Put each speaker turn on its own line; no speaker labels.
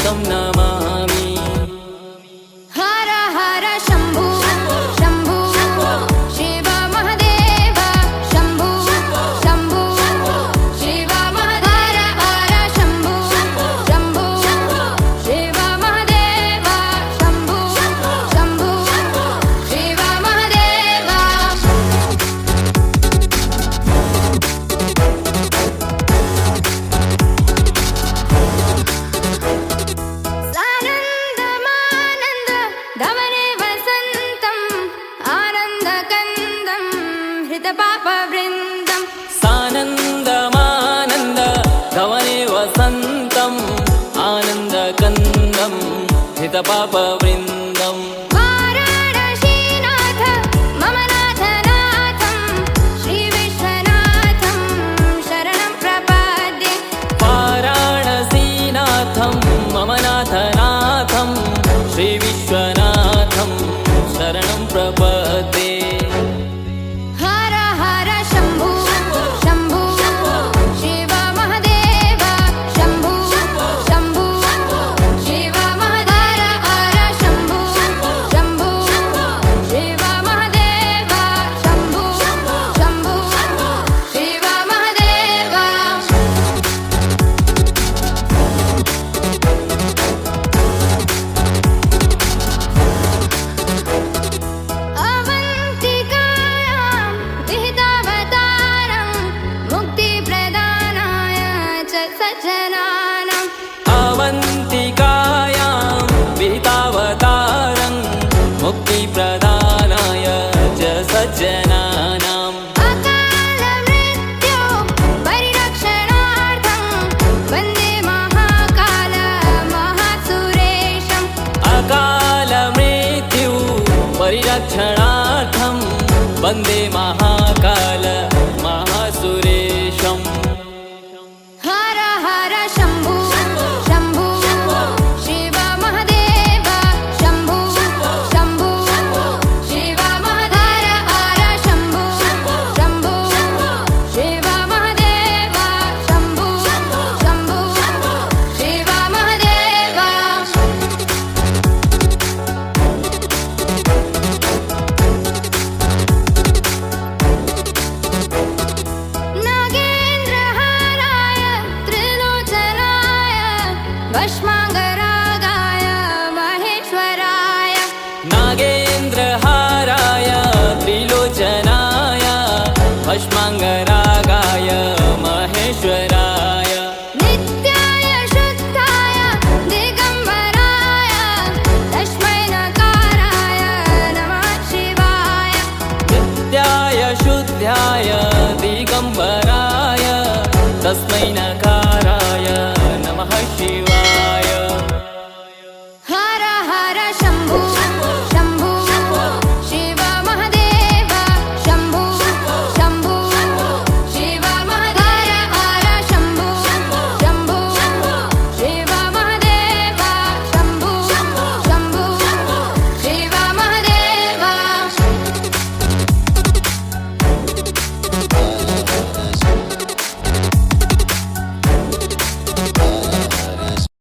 तं नमामि।
हर हर शम्भु शम्भु शिव महादेव शम्भु शम्भु शिव महादेव हर शम्भु शम्भु शिव महादेव शम्भु शम्भु शिव महादेव। सानन्दमानन्द धवने वसन्तं आनन्दकन्दं हृतपापवृन्दं।
सानन्दमानन्द धवने वसन्तं आनन्दकन्दं हितपापवृन्दम्।
वाराणसीनाथ मम नाथनाथं श्रीविश्वनाथं शरणं प्रपद्ये।
वाराणसीनाथं मम नाथनाथं श्रीविश्वनाथं शरणं प्रपद्ये।
हर हर शम्भु शम्भु शिव महादेव शम्भु शम्भु शिव महादेव हर शम्भु शम्भु शिव महादेव शम्भु शम्भु शिव महादेव। अवन्तिकायां विहितावतारं मुक्तिप्रदानाय च सज्जनानाम्।
अवन्तिकायां विहितावतारं मुक्तिप्रदानाय च सज्जनानाम्।
अकालमृत्यो परिरक्षणार्थं वन्दे महाकाल महासुरेशम्।
अकालमृत्यु परिरक्षणार्थं वन्दे